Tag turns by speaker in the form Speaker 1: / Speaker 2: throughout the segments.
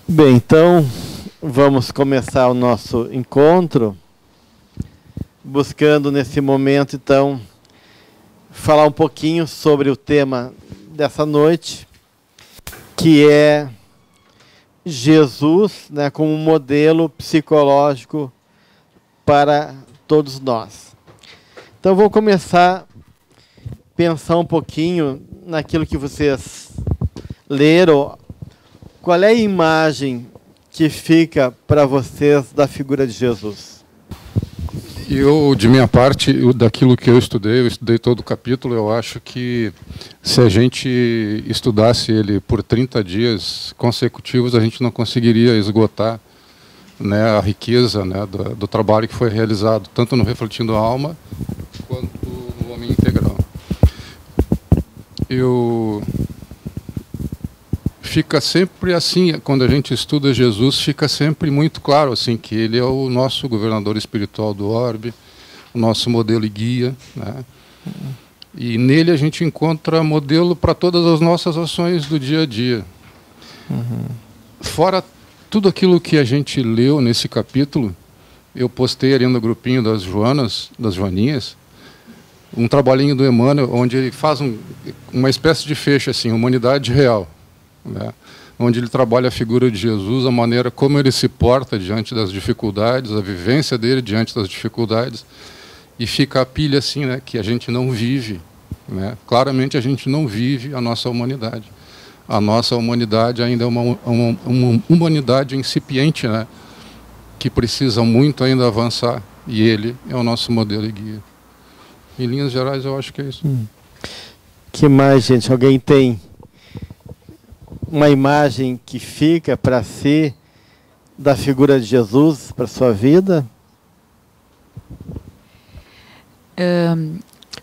Speaker 1: Bem, então vamos começar o nosso encontro buscando nesse momento, então, falar um pouquinho sobre o tema dessa noite, que é Jesus, né, como um modelo psicológico para todos nós. Então, vou começar a pensar um pouquinho naquilo que vocês leram. Qual é a imagem que fica para vocês da figura de Jesus?
Speaker 2: Eu, de minha parte, daquilo que eu estudei todo o capítulo. Eu acho que se a gente estudasse ele por 30 dias consecutivos, a gente não conseguiria esgotar, né, a riqueza, né, do trabalho que foi realizado, tanto no Refletindo a Alma, quanto no Homem Integral. Fica sempre assim, quando a gente estuda Jesus, fica sempre muito claro assim, que ele é o nosso governador espiritual do orbe, o nosso modelo e guia, né? E nele a gente encontra modelo para todas as nossas ações do dia a dia. Fora tudo aquilo que a gente leu nesse capítulo, eu postei ali no grupinho das Joaninhas, um trabalhinho do Emmanuel, onde ele faz uma espécie de fecho, assim, humanidade real, né? Onde ele trabalha a figura de Jesus, a maneira como ele se porta diante das dificuldades, a vivência dele diante das dificuldades, e fica a pilha assim, né, que a gente não vive, né? Claramente a gente não vive a nossa humanidade. A nossa humanidade ainda é uma humanidade incipiente, né, que precisa muito ainda avançar, e ele é o nosso modelo e guia. Em linhas gerais, eu acho que é isso.
Speaker 1: Que mais, gente? Alguém tem uma imagem que fica para si da figura de Jesus para sua vida?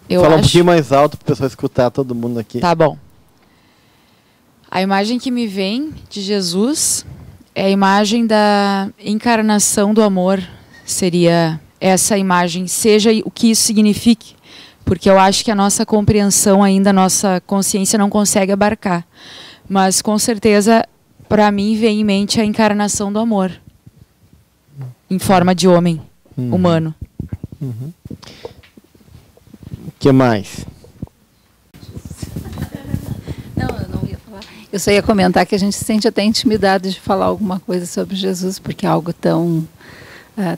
Speaker 1: Fala um pouquinho mais alto para o pessoal escutar todo mundo aqui.
Speaker 3: Tá bom. A imagem que me vem de Jesus é a imagem da encarnação do amor. Seria essa imagem, seja o que isso signifique, porque eu acho que a nossa compreensão ainda, a nossa consciência não consegue abarcar. Mas, com certeza, para mim, vem em mente a encarnação do amor, em forma de homem, humano.
Speaker 1: O que mais?
Speaker 4: Não, eu não ia falar. Eu só ia comentar que a gente sente até intimidade de falar alguma coisa sobre Jesus, porque é algo tão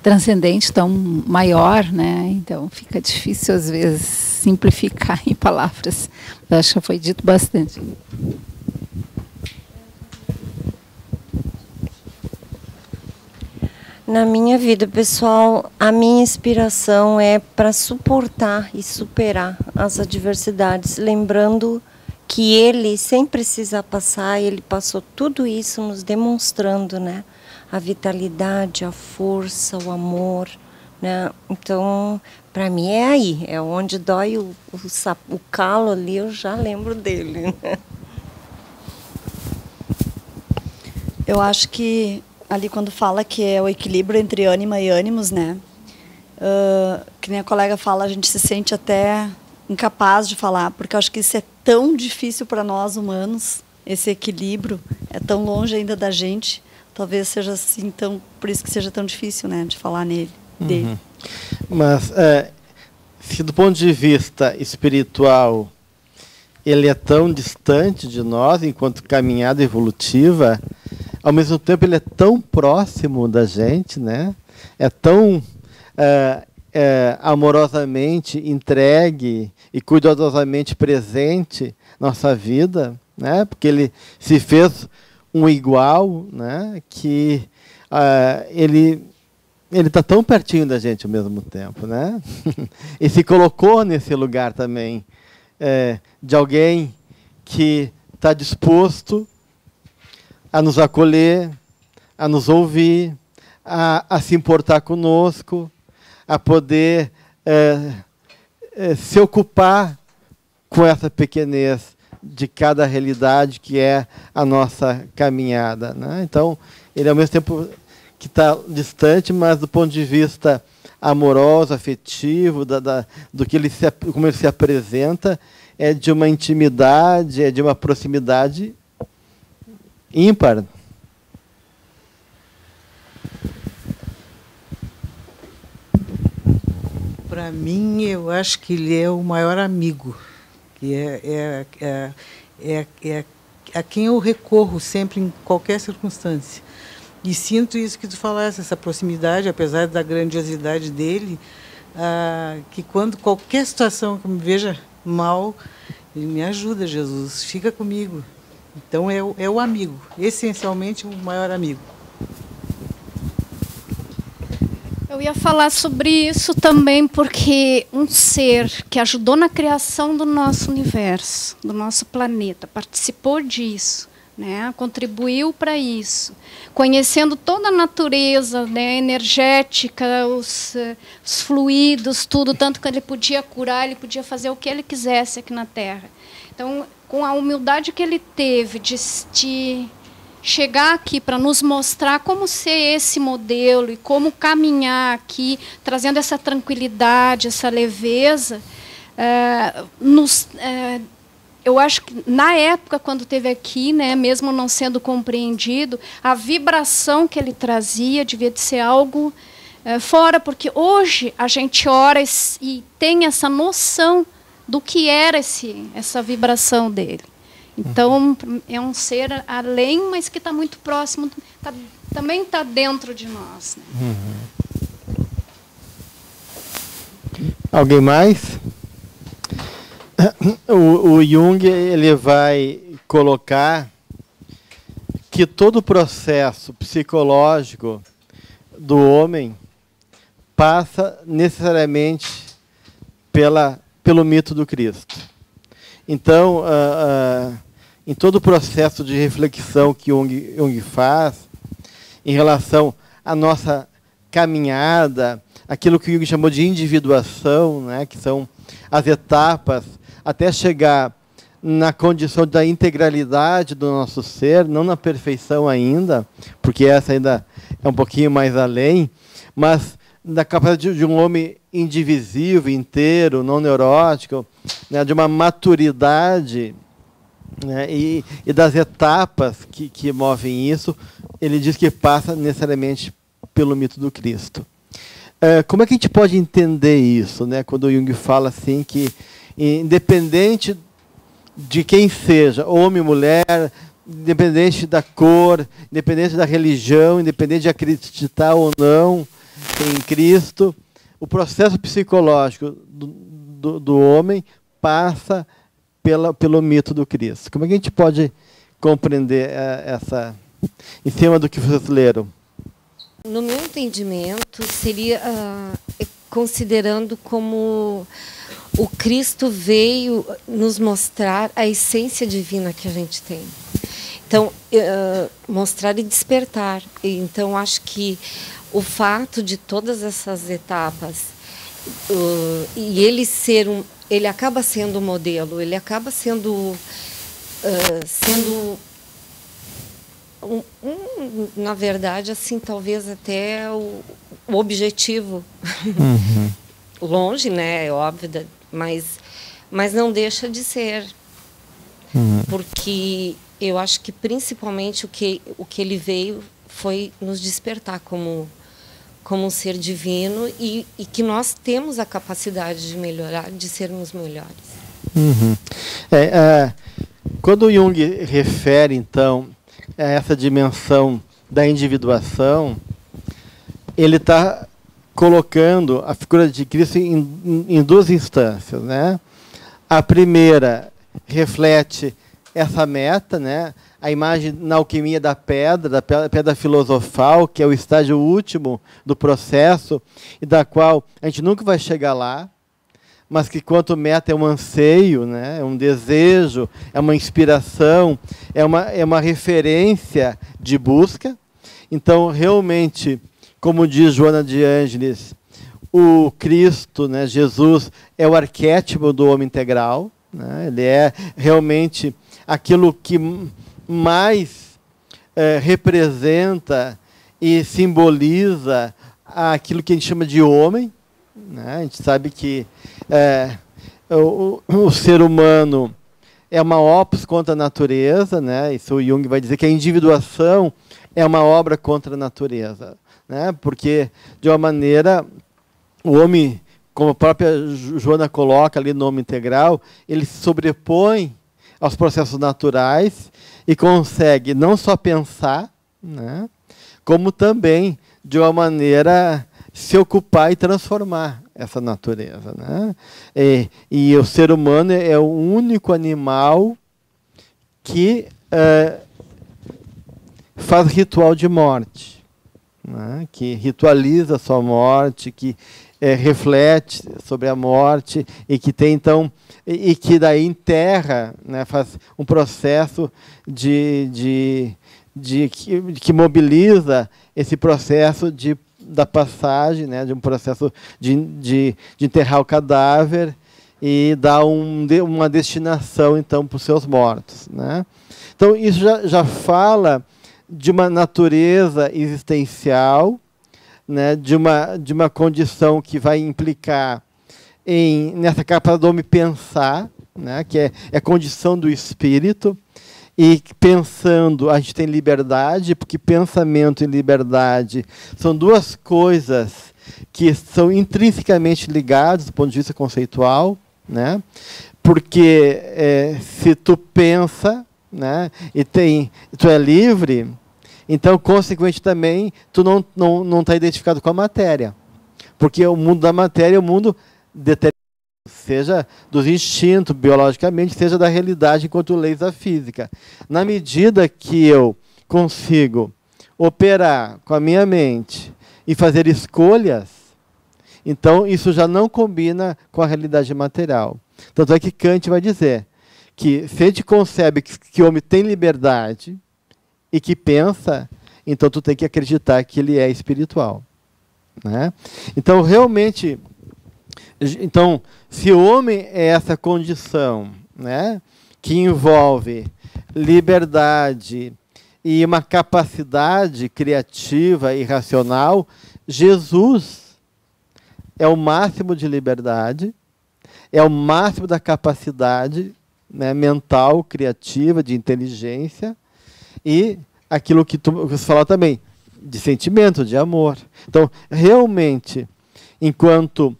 Speaker 4: transcendente, tão maior, né? Então, fica difícil, às vezes, simplificar em palavras. Eu acho que foi dito bastante.
Speaker 5: Na minha vida, pessoal, a minha inspiração é para suportar e superar as adversidades, lembrando que ele, sem precisar passar, ele passou tudo isso nos demonstrando, né? A vitalidade, a força, o amor, né? Então, para mim é aí, é onde dói o calo ali, eu já lembro dele, né?
Speaker 6: Eu acho que ali quando fala que é o equilíbrio entre ânima e ânimos, né? Que nem a colega fala, a gente se sente até incapaz de falar, porque eu acho que isso é tão difícil para nós humanos, esse equilíbrio é tão longe ainda da gente, talvez seja assim, por isso que seja tão difícil, né, de falar dele.
Speaker 1: Mas, se do ponto de vista espiritual, ele é tão distante de nós, enquanto caminhada evolutiva, ao mesmo tempo ele é tão próximo da gente, né? É tão amorosamente entregue e cuidadosamente presente na nossa vida, né? Porque ele se fez um igual, né? Que ele está tão pertinho da gente ao mesmo tempo, né? E se colocou nesse lugar também de alguém que está disposto a nos acolher, a nos ouvir, a se importar conosco, a poder se ocupar com essa pequenez de cada realidade que é a nossa caminhada, né? Então, ele ao mesmo tempo que está distante, mas do ponto de vista amoroso, afetivo, do que como ele se apresenta, é de uma intimidade, é de uma proximidade ímpar.
Speaker 7: Para mim, eu acho que ele é o maior amigo, que é a quem eu recorro sempre em qualquer circunstância. E sinto isso que tu falaste, essa proximidade, apesar da grandiosidade dele, que quando qualquer situação que eu me veja mal, ele me ajuda, Jesus, fica comigo. Então é o amigo, essencialmente o maior amigo.
Speaker 8: Eu ia falar sobre isso também porque um ser que ajudou na criação do nosso universo, do nosso planeta, participou disso, né? Contribuiu para isso, conhecendo toda a natureza, né, energética, os fluidos, tudo, tanto que ele podia curar, ele podia fazer o que ele quisesse aqui na Terra. Então, com a humildade que ele teve de chegar aqui para nos mostrar como ser esse modelo e como caminhar aqui, trazendo essa tranquilidade, essa leveza, eu acho que na época, quando esteve aqui, né, mesmo não sendo compreendido, a vibração que ele trazia devia de ser algo fora, porque hoje a gente ora e tem essa noção do que era essa vibração dele. Então, é um ser além, mas que está muito próximo, também está dentro de nós. Né?
Speaker 1: Alguém mais? O Jung ele vai colocar que todo o processo psicológico do homem passa necessariamente pelo mito do Cristo. Então, em todo o processo de reflexão que Jung faz em relação à nossa caminhada, aquilo que Jung chamou de individuação, né, que são as etapas até chegar na condição da integralidade do nosso ser, não na perfeição ainda, porque essa ainda é um pouquinho mais além, mas da capacidade de um homem indivisível, inteiro, não neurótico, né, de uma maturidade, né, e das etapas que movem isso, ele diz que passa necessariamente pelo mito do Cristo. Como é que a gente pode entender isso, né, quando o Jung fala assim que, independente de quem seja, homem, mulher, independente da cor, independente da religião, independente de acreditar ou não em Cristo, o processo psicológico do homem passa pelo mito do Cristo. Como é que a gente pode compreender em cima do que vocês leram?
Speaker 5: No meu entendimento, seria considerando como o Cristo veio nos mostrar a essência divina que a gente tem. Então, mostrar e despertar. Então, acho que o fato de todas essas etapas e ele acaba sendo um modelo, ele acaba sendo na verdade, assim, talvez até o objetivo. Longe, né, é óbvio, mas não deixa de ser. Porque eu acho que principalmente o que ele veio foi nos despertar como um ser divino e que nós temos a capacidade de melhorar, de sermos melhores.
Speaker 1: Quando o Jung refere, então, a essa dimensão da individuação, ele está colocando a figura de Cristo em duas instâncias, né? A primeira reflete essa meta, né? A imagem na alquimia da pedra filosofal, que é o estágio último do processo, e da qual a gente nunca vai chegar lá, mas que quanto meta é um anseio, né? É um desejo, é uma inspiração, é uma referência de busca. Então, realmente, como diz Joana de Ângeles, o Cristo, né, Jesus, é o arquétipo do homem integral, né? Ele é realmente aquilo que mais representa e simboliza aquilo que a gente chama de homem, né? A gente sabe que o ser humano é uma opus contra a natureza, né? Isso o Jung vai dizer que a individuação é uma obra contra a natureza, né? Porque, de uma maneira, o homem como a própria Joana coloca ali no Homem Integral, ele se sobrepõe aos processos naturais e consegue não só pensar, né, como também, de uma maneira, se ocupar e transformar essa natureza, né? E o ser humano é o único animal que faz ritual de morte, né? Que ritualiza a sua morte, que reflete sobre a morte e que tem, então, e que daí enterra, né? Faz um processo que mobiliza esse processo da passagem, né? De um processo de enterrar o cadáver e dar uma destinação, então, para os seus mortos, né? Então, isso já fala de uma natureza existencial, né, de uma condição que vai implicar nessa capacidade do homem pensar, né, que é a condição do espírito, e pensando a gente tem liberdade, porque pensamento e liberdade são duas coisas que são intrinsecamente ligadas do ponto de vista conceitual, né, porque se tu pensa, né, e tu é livre, então, consequentemente, também, tu não está identificado com a matéria. Porque o mundo da matéria é o mundo determinado, seja dos instintos, biologicamente, seja da realidade enquanto leis da física. Na medida que eu consigo operar com a minha mente e fazer escolhas, então isso já não combina com a realidade material. Tanto é que Kant vai dizer que se a gente concebe que o homem tem liberdade e que pensa, então tu tem que acreditar que ele é espiritual, né? Então, realmente, se o homem é essa condição, né, que envolve liberdade e uma capacidade criativa e racional, Jesus é o máximo de liberdade, é o máximo da capacidade, né, mental, criativa, de inteligência, e aquilo que você falou também, de sentimento, de amor. Então, realmente, enquanto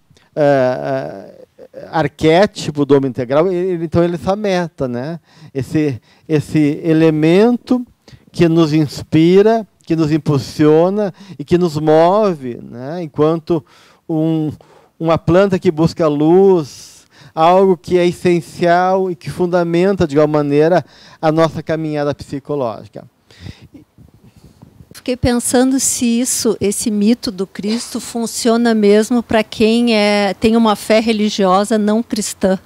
Speaker 1: arquétipo do homem integral, então ele é essa meta, né? Esse elemento que nos inspira, que nos impulsiona e que nos move, né? Enquanto uma planta que busca luz, algo que é essencial e que fundamenta, de alguma maneira, a nossa caminhada psicológica.
Speaker 9: Fiquei pensando se esse mito do Cristo funciona mesmo para quem tem uma fé religiosa não cristã.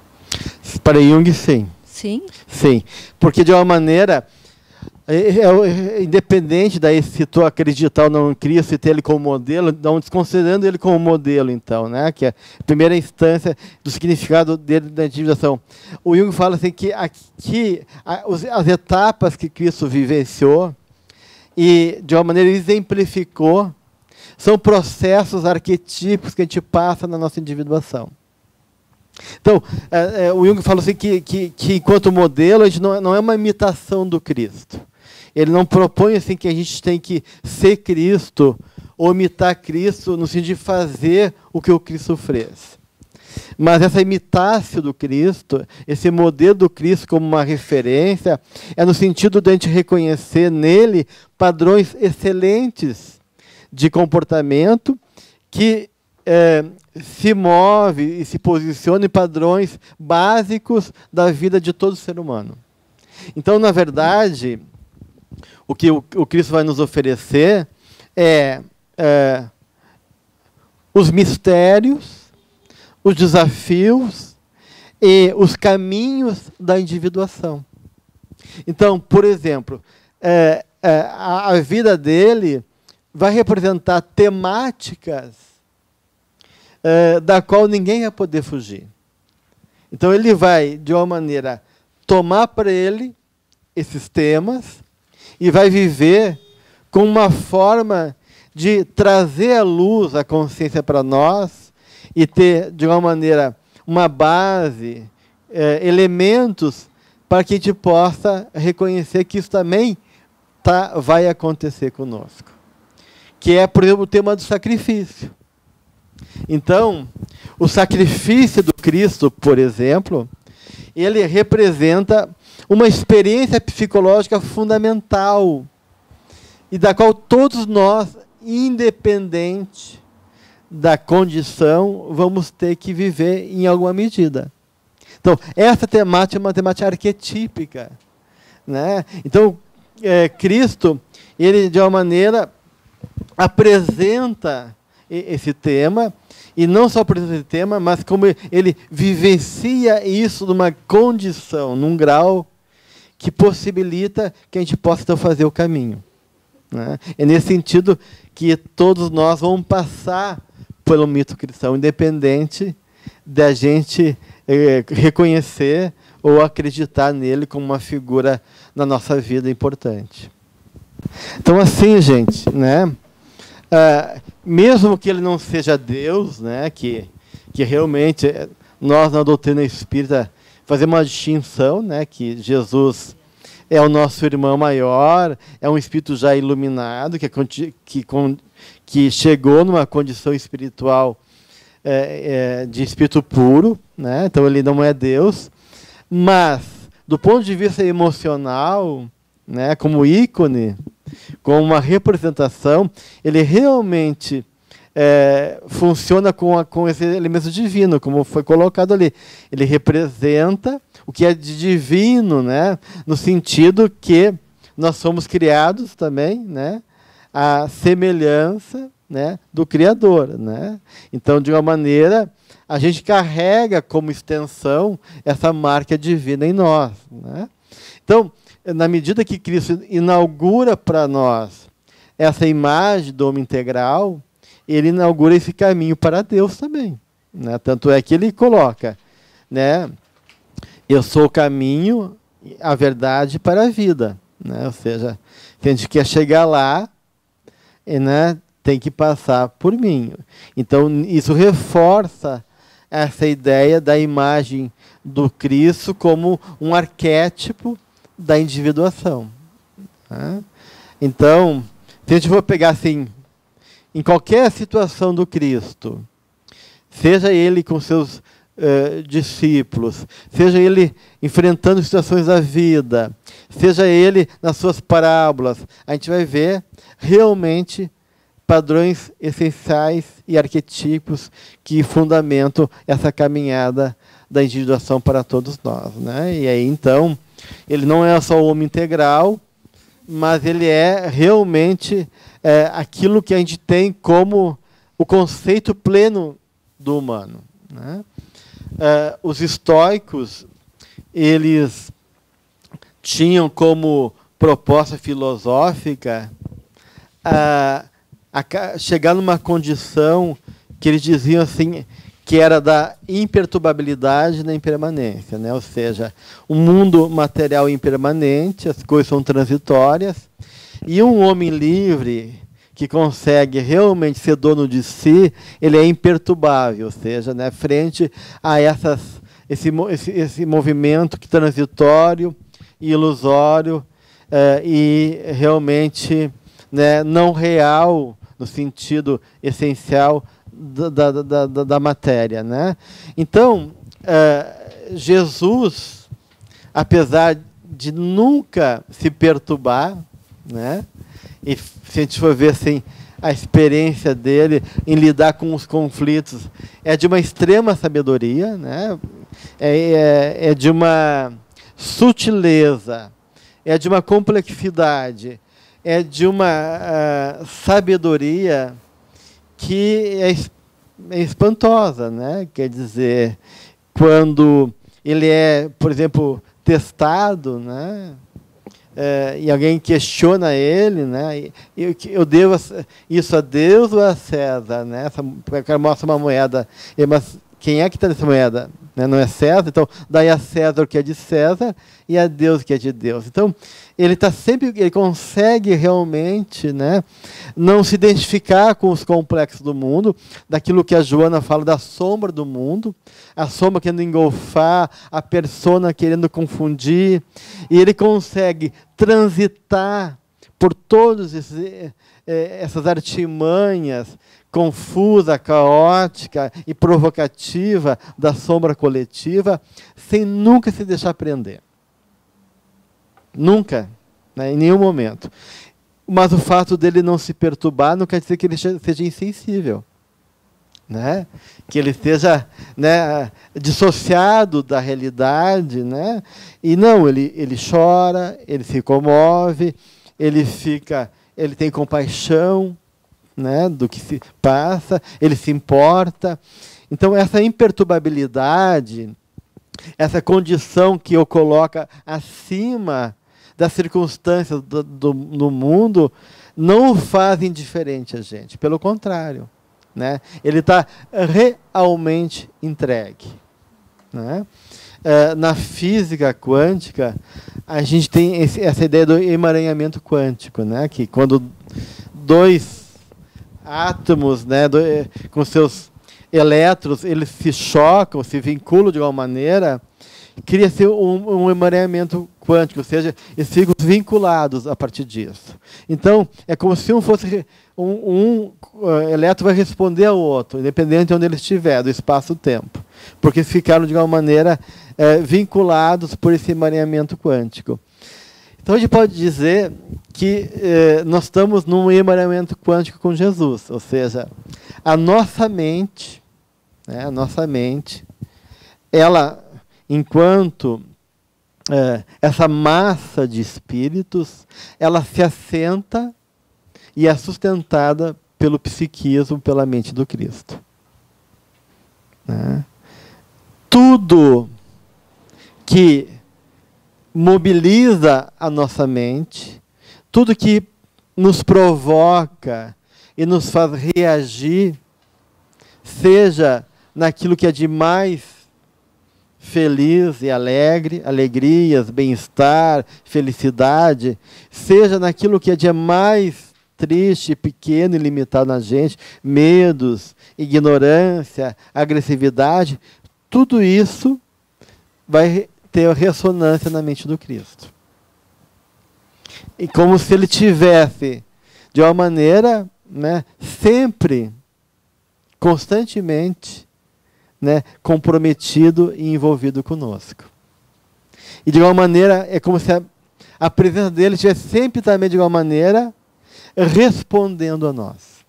Speaker 1: Para Jung, sim.
Speaker 9: Sim?
Speaker 1: Sim, porque de uma maneira, independente daí se tu acreditar ou não em Cristo e ter ele como modelo, não desconsiderando ele como modelo, então, né, que é a primeira instância do significado dele da individuação. O Jung fala assim que aqui as etapas que Cristo vivenciou e de uma maneira exemplificou são processos arquetípicos que a gente passa na nossa individuação. Então, o Jung fala assim que enquanto modelo, a gente não é uma imitação do Cristo. Ele não propõe assim que a gente tem que ser Cristo ou imitar Cristo no sentido de fazer o que o Cristo fez. Mas essa imitácia do Cristo, esse modelo do Cristo como uma referência, é no sentido de a gente reconhecer nele padrões excelentes de comportamento que se move e se posiciona em padrões básicos da vida de todo ser humano. Então, na verdade, o que o Cristo vai nos oferecer é os mistérios, os desafios e os caminhos da individuação. Então, por exemplo, a vida dele vai representar temáticas da qual ninguém vai poder fugir. Então, ele vai, de uma maneira, tomar para ele esses temas e vai viver com uma forma de trazer à luz a consciência para nós e ter, de uma maneira, uma base, elementos para que a gente possa reconhecer que isso também vai acontecer conosco. Que é, por exemplo, o tema do sacrifício. Então, o sacrifício do Cristo, por exemplo, ele representa uma experiência psicológica fundamental e da qual todos nós, independente da condição, vamos ter que viver em alguma medida. Então, essa temática é uma temática arquetípica, né? Então, Cristo, ele de uma maneira apresenta esse tema, e não só apresenta esse tema, mas como ele vivencia isso numa condição, num grau que possibilita que a gente possa então fazer o caminho, né? É nesse sentido que todos nós vamos passar pelo mito cristão, independente da gente reconhecer ou acreditar nele como uma figura na nossa vida importante. Então, assim, gente, né? Mesmo que ele não seja Deus, né? Que realmente nós na doutrina espírita fazemos uma distinção, né? Que Jesus é o nosso irmão maior, é um espírito já iluminado, que chegou numa condição espiritual de espírito puro, né? Então ele não é Deus, mas do ponto de vista emocional, né, como ícone, como uma representação, ele realmente funciona com esse elemento divino, como foi colocado ali. Ele representa o que é de divino, né, no sentido que nós somos criados também, né, à semelhança, né, do Criador, né? Então, de uma maneira, a gente carrega como extensão essa marca divina em nós, né? Então, na medida que Cristo inaugura para nós essa imagem do homem integral, ele inaugura esse caminho para Deus também, né? Tanto é que ele coloca, né, eu sou o caminho, a verdade para a vida, né? Ou seja, se a gente quer chegar lá, né, tem que passar por mim. Então, isso reforça essa ideia da imagem do Cristo como um arquétipo da individuação, né? Então, se a gente for pegar assim, em qualquer situação do Cristo, seja ele com seus discípulos, seja ele enfrentando situações da vida, seja ele nas suas parábolas, a gente vai ver realmente padrões essenciais e arquetípicos que fundamentam essa caminhada da individuação para todos nós, né? E aí, então, ele não é só o homem integral, mas ele é realmente aquilo que a gente tem como o conceito pleno do humano, né? Os estoicos, eles tinham como proposta filosófica chegar numa condição que eles diziam assim, que era da imperturbabilidade na impermanência, né? Ou seja, um mundo material impermanente, as coisas são transitórias, e um homem livre que consegue realmente ser dono de si, ele é imperturbável, ou seja, né, frente a esse movimento que transitório e ilusório e realmente, né, não real no sentido essencial da matéria, né? Então, Jesus, apesar de nunca se perturbar, né? E se a gente for ver assim, a experiência dele em lidar com os conflitos é de uma extrema sabedoria, né? É de uma sutileza, é de uma complexidade, é de uma sabedoria que é espantosa, né? Quer dizer, quando ele é, por exemplo, testado, né? E alguém questiona ele, né? Eu devo isso a Deus ou a César, né? O cara mostra uma moeda, mas quem é que está nessa moeda? Né? Não é César, então dai a César o que é de César e a Deus o que é de Deus. Então ele consegue realmente, né, não se identificar com os complexos do mundo, daquilo que a Joana fala da sombra do mundo, a sombra querendo engolfar, a persona querendo confundir, e ele consegue transitar por todas essas artimanhas confusa, caótica e provocativa da sombra coletiva, sem nunca se deixar prender. Nunca, né, em nenhum momento. Mas o fato dele não se perturbar não quer dizer que ele seja insensível, né? Que ele esteja, né, dissociado da realidade, né? E não, ele chora, ele se comove, ele tem compaixão, né, do que se passa, ele se importa. Então, essa imperturbabilidade, essa condição que o coloca acima das circunstâncias do mundo, não o faz indiferente a gente. Pelo contrário, né? Ele está realmente entregue, né? Na física quântica, a gente tem essa ideia do emaranhamento quântico, né? Que quando dois átomos, né, com seus elétrons, eles se chocam, se vinculam de alguma maneira, cria-se um emaranhamento quântico, ou seja, eles ficam vinculados a partir disso. Então, é como se um elétron vai responder ao outro, independente de onde ele estiver, do espaço-tempo, porque ficaram, de alguma maneira, vinculados por esse emaranhamento quântico. Então, a gente pode dizer que nós estamos num emaranhamento quântico com Jesus, ou seja, a nossa mente, né, ela, enquanto essa massa de espíritos, ela se assenta e é sustentada pelo psiquismo, pela mente do Cristo, né? Tudo que mobiliza a nossa mente, tudo que nos provoca e nos faz reagir, seja naquilo que é de mais feliz e alegre, alegrias, bem-estar, felicidade, seja naquilo que é de mais triste, pequeno e limitado na gente, medos, ignorância, agressividade, tudo isso vai ter ressonância na mente do Cristo. E como se ele tivesse, de uma maneira, né, sempre, constantemente, né, comprometido e envolvido conosco. E de alguma maneira é como se a presença dele estivesse sempre também, de alguma maneira, respondendo a nós.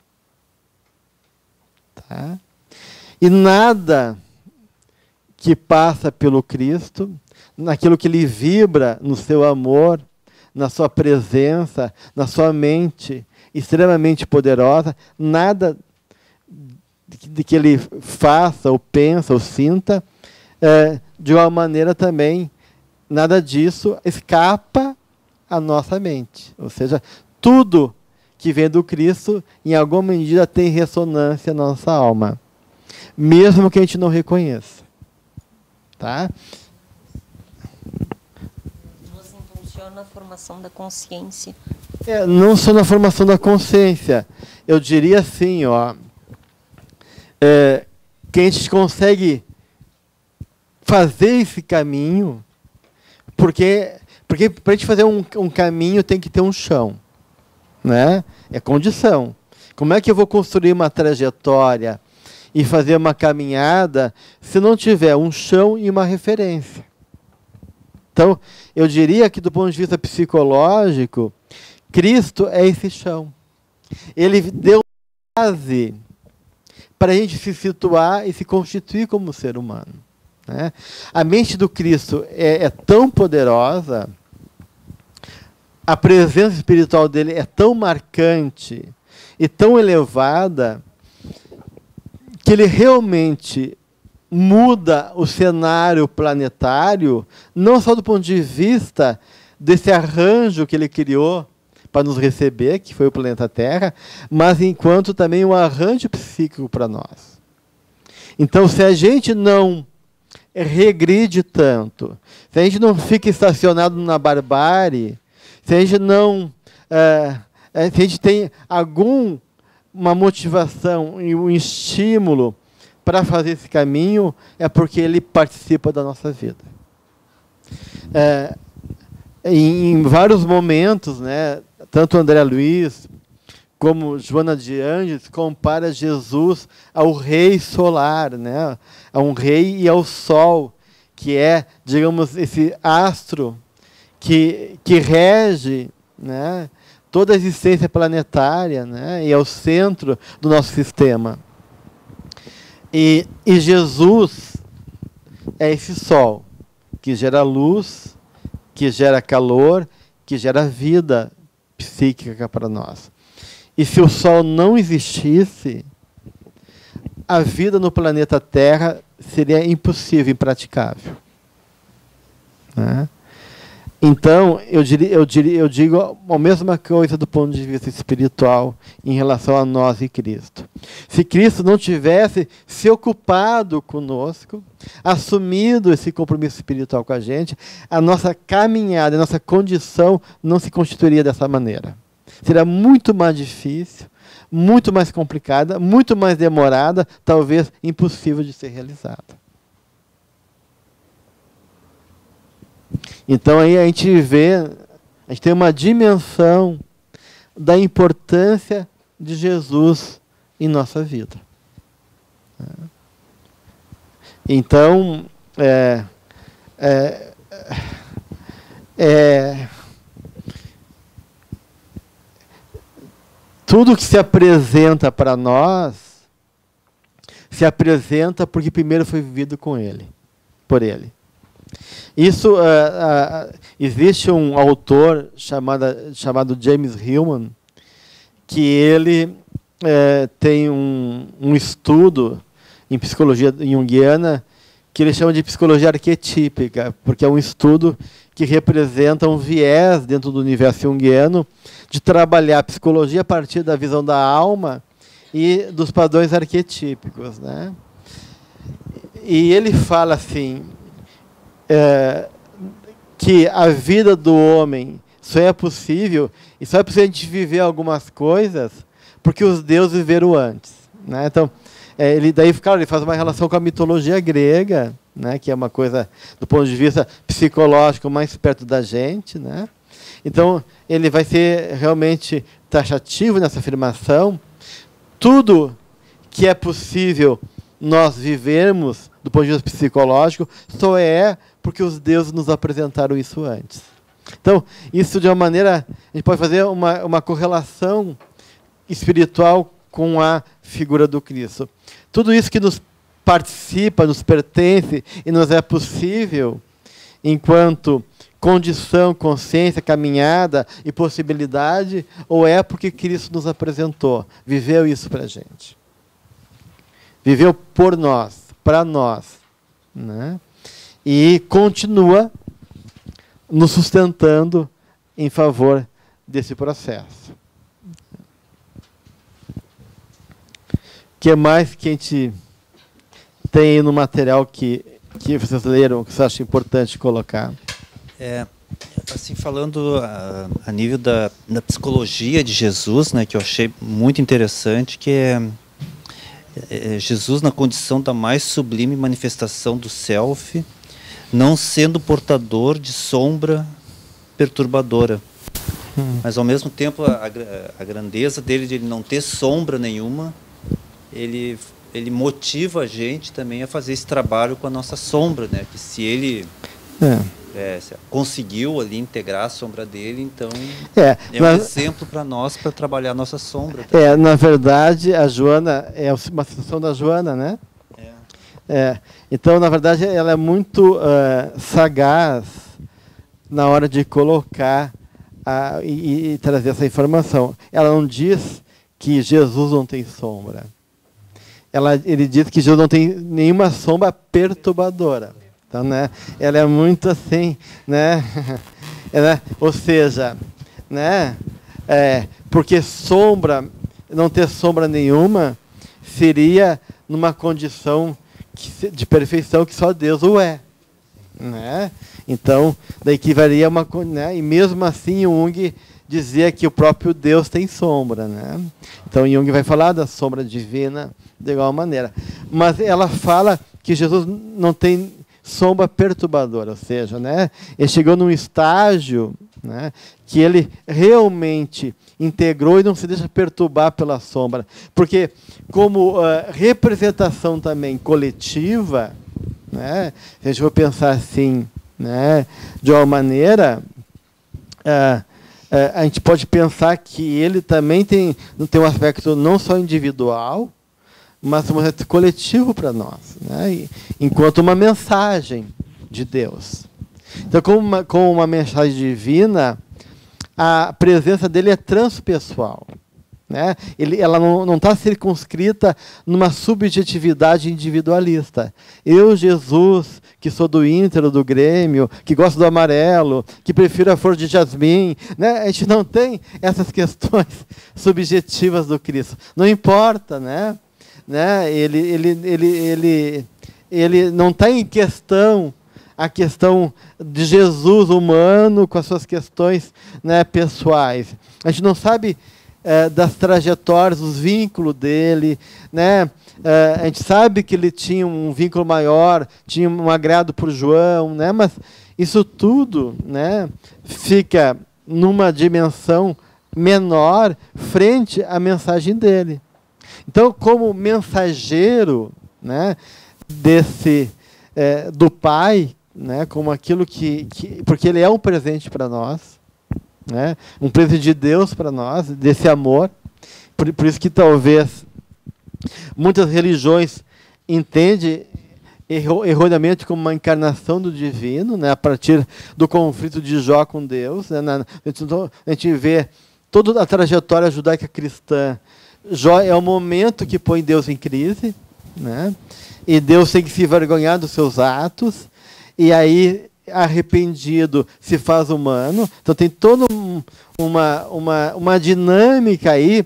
Speaker 1: Tá? E nada que passa pelo Cristo, naquilo que ele vibra no seu amor, na sua presença, na sua mente extremamente poderosa, nada de que ele faça, ou pensa, ou sinta, de uma maneira também, nada disso escapa à nossa mente. Ou seja, tudo que vem do Cristo, em alguma medida, tem ressonância na nossa alma, mesmo que a gente não reconheça. Tá?
Speaker 5: Na formação da consciência.
Speaker 1: Não só na formação da consciência. Eu diria assim, ó, que a gente consegue fazer esse caminho, porque para a gente fazer um caminho tem que ter um chão, né? É condição. Como é que eu vou construir uma trajetória e fazer uma caminhada se não tiver um chão e uma referência? Então, eu diria que, do ponto de vista psicológico, Cristo é esse chão. Ele deu base para a gente se situar e se constituir como ser humano, né? A mente do Cristo é tão poderosa, a presença espiritual dele é tão marcante e tão elevada, que ele realmente muda o cenário planetário, não só do ponto de vista desse arranjo que ele criou para nos receber, que foi o planeta Terra, mas enquanto também um arranjo psíquico para nós. Então, se a gente não regride tanto, se a gente não fica estacionado na barbárie, se a gente não... se a gente tem alguma motivação e um estímulo para fazer esse caminho, é porque ele participa da nossa vida. Em vários momentos, né, tanto André Luiz como Joana de Ângeles compara Jesus ao rei solar, né? A um rei e ao sol, que é, digamos, esse astro que rege, né, toda a existência planetária, né, e é o centro do nosso sistema. E Jesus é esse sol que gera luz, que gera calor, que gera vida psíquica para nós. E se o sol não existisse, a vida no planeta Terra seria impossível, impraticável, né? Então, eu digo a mesma coisa do ponto de vista espiritual em relação a nós e Cristo. Se Cristo não tivesse se ocupado conosco, assumido esse compromisso espiritual com a gente, a nossa caminhada, a nossa condição não se constituiria dessa maneira. Seria muito mais difícil, muito mais complicada, muito mais demorada, talvez impossível de ser realizada. Então aí a gente tem uma dimensão da importância de Jesus em nossa vida. Então, tudo que se apresenta para nós, se apresenta porque primeiro foi vivido com Ele, por Ele. Isso, existe um autor chamado James Hillman, que ele tem um estudo em psicologia junguiana que ele chama de psicologia arquetípica, porque é um estudo que representa um viés dentro do universo junguiano de trabalhar a psicologia a partir da visão da alma e dos padrões arquetípicos, né? E ele fala assim, que a vida do homem só é possível, e só é possível a gente viver algumas coisas porque os deuses viveram antes, né? Então, ele faz uma relação com a mitologia grega, né, que é uma coisa, do ponto de vista psicológico, mais perto da gente, né? Então, ele vai ser realmente taxativo nessa afirmação. Tudo que é possível nós vivermos, do ponto de vista psicológico, só é porque os deuses nos apresentaram isso antes. Então, isso de uma maneira, a gente pode fazer uma correlação espiritual com a figura do Cristo. Tudo isso que nos participa, nos pertence e nos é possível, enquanto condição, consciência, caminhada e possibilidade, ou é porque Cristo nos apresentou, viveu isso para a gente. Viveu por nós, para nós, né? E continua nos sustentando em favor desse processo. O que mais que a gente tem aí no material que vocês leram, que você acha importante colocar?
Speaker 10: Assim, falando a nível da psicologia de Jesus, né, que eu achei muito interessante, que é Jesus na condição da mais sublime manifestação do self, não sendo portador de sombra perturbadora. Mas, ao mesmo tempo, a grandeza dele, de ele não ter sombra nenhuma, ele motiva a gente também a fazer esse trabalho com a nossa sombra, né? Que se ele conseguiu ali integrar a sombra dele, então um exemplo para nós para trabalhar a nossa sombra.
Speaker 1: Na verdade, a Joana é uma citação da Joana, né? Então, na verdade, ela é muito sagaz na hora de colocar e trazer essa informação. Ela não diz que Jesus não tem sombra. Ele diz que Jesus não tem nenhuma sombra perturbadora. Então, né, ela é muito assim, né? Ou seja, né, porque não ter sombra nenhuma, seria numa condição de perfeição que só Deus o é. Né? Então, daí que varia né, e mesmo assim Jung dizia que o próprio Deus tem sombra. Né? Então, Jung vai falar da sombra divina de igual maneira. Mas ela fala que Jesus não tem sombra perturbadora, ou seja, né, ele chegou num estágio né? Que ele realmente integrou e não se deixa perturbar pela sombra. Porque, como representação também coletiva, né? Se a gente for pensar assim, né? De uma maneira, a gente pode pensar que ele também tem um aspecto não só individual, mas um aspecto coletivo para nós, né? Enquanto uma mensagem de Deus. Então, como uma mensagem divina, a presença dele é transpessoal, né? Ela não está circunscrita numa subjetividade individualista. Eu, Jesus, que sou do Inter, do Grêmio, que gosto do amarelo, que prefiro a flor de jasmim, né? A gente não tem essas questões subjetivas do Cristo. Não importa, né? Ele não está em questão a questão de Jesus humano com as suas questões, né, pessoais. A gente não sabe das trajetórias, dos vínculos dele, né? A gente sabe que ele tinha um vínculo maior, tinha um agrado por João, né? Mas isso tudo, né, fica numa dimensão menor frente à mensagem dele. Então, como mensageiro, né, do Pai, né, como aquilo porque ele é um presente para nós, né, um presente de Deus para nós, desse amor. Por isso que talvez muitas religiões entendem erroneamente como uma encarnação do divino, né, a partir do conflito de Jó com Deus, né, a gente vê toda a trajetória judaica cristã. Jó é o momento que põe Deus em crise, né, e Deus tem que se envergonhar dos seus atos, e aí, arrependido, se faz humano. Então tem toda uma dinâmica aí,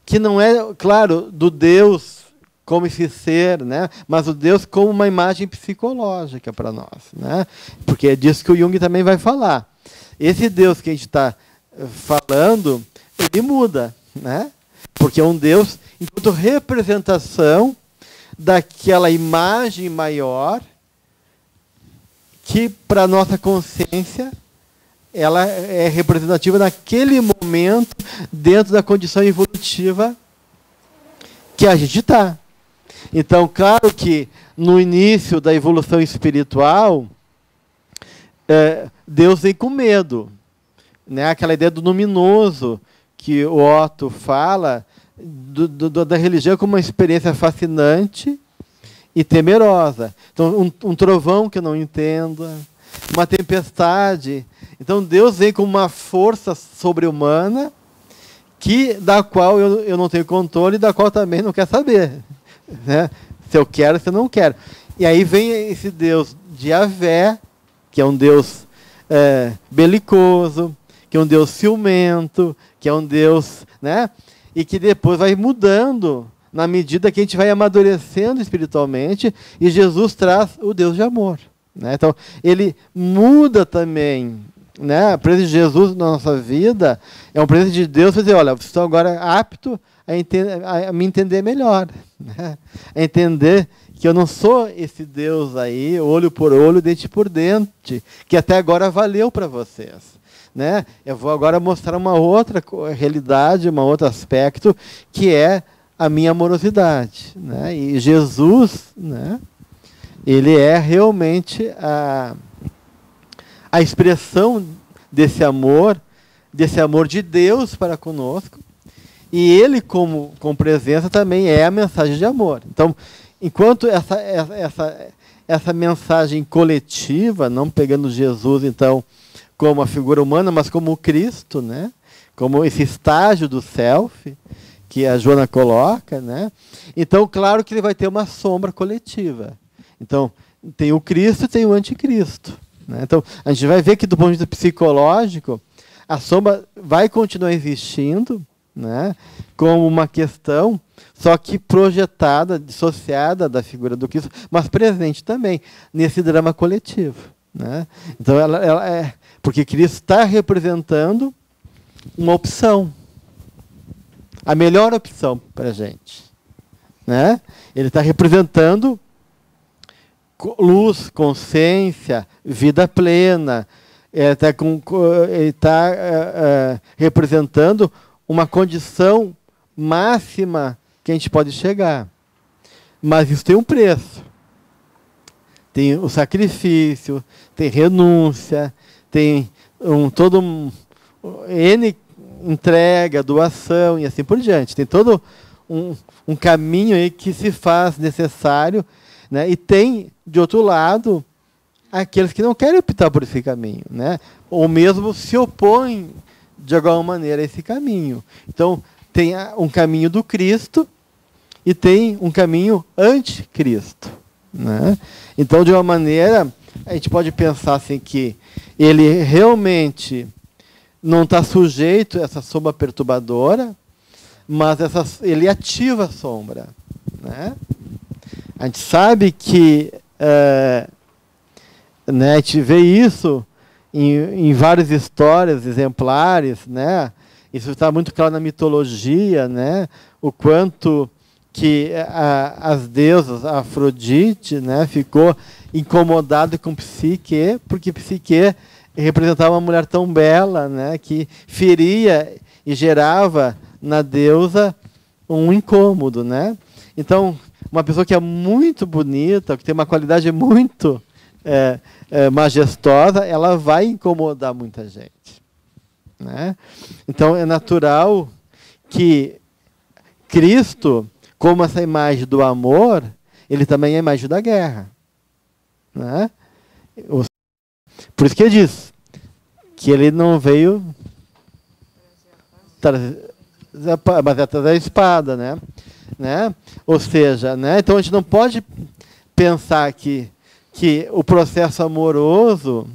Speaker 1: que não é, claro, do Deus como esse ser, né? Mas o Deus como uma imagem psicológica para nós, né? Porque é disso que o Jung também vai falar. Esse Deus que a gente está falando, ele muda, né? Porque é um Deus enquanto representação daquela imagem maior que, para a nossa consciência, ela é representativa naquele momento, dentro da condição evolutiva que a gente está. Então, claro que no início da evolução espiritual, Deus vem com medo, né? Aquela ideia do luminoso que o Otto fala, da religião como uma experiência fascinante e temerosa. Então, um trovão que eu não entenda, uma tempestade. Então, Deus vem com uma força sobre-humana da qual eu não tenho controle e da qual também não quero saber, né? Se eu quero, se eu não quero. E aí vem esse Deus de Yahvé, que é um Deus belicoso, que é um Deus ciumento, que é um Deus, né? E que depois vai mudando na medida que a gente vai amadurecendo espiritualmente, e Jesus traz o Deus de amor, né? Então, ele muda também, né? A presença de Jesus na nossa vida é um presente de Deus para dizer, olha, vocês estão agora aptos a me entender melhor, né? A entender que eu não sou esse Deus aí, olho por olho, dente por dente, que até agora valeu para vocês, né? Eu vou agora mostrar uma outra realidade, um outro aspecto, que é a minha amorosidade, né? E Jesus, né, ele é realmente a expressão desse amor de Deus para conosco, e ele como presença também é a mensagem de amor. Então, enquanto essa mensagem coletiva, não pegando Jesus então como a figura humana, mas como o Cristo, né, como esse estágio do self que a Joana coloca, né? Então, claro que ele vai ter uma sombra coletiva. Então, tem o Cristo e tem o anticristo, né? Então, a gente vai ver que, do ponto de vista psicológico, a sombra vai continuar existindo, né, como uma questão, só que projetada, dissociada da figura do Cristo, mas presente também nesse drama coletivo, né? Então, ela é porque Cristo está representando uma opção, a melhor opção para a gente, né? Ele está representando luz, consciência, vida plena, Ele está representando uma condição máxima que a gente pode chegar. Mas isso tem um preço. Tem o sacrifício, tem renúncia, tem N entrega, doação e assim por diante. Tem todo um caminho aí que se faz necessário, né? E tem, de outro lado, aqueles que não querem optar por esse caminho, né? Ou mesmo se opõem de alguma maneira a esse caminho. Então, tem um caminho do Cristo e tem um caminho anticristo, né? Então, de uma maneira, a gente pode pensar assim que ele realmente não está sujeito a essa sombra perturbadora, mas ele ativa a sombra, né? A gente sabe que né, a gente vê isso em várias histórias exemplares, né? Isso está muito claro na mitologia, né? O quanto que as deusas, a Afrodite, né, ficou incomodada com Psique, porque Psique representava uma mulher tão bela, né, que feria e gerava na deusa um incômodo, né? Então, uma pessoa que é muito bonita, que tem uma qualidade muito majestosa, ela vai incomodar muita gente, né? Então, é natural que Cristo, como essa imagem do amor, ele também é a imagem da guerra, né? Por isso que ele diz que ele não veio mas é trazer a espada, né? Ou seja, né? Então a gente não pode pensar que o processo amoroso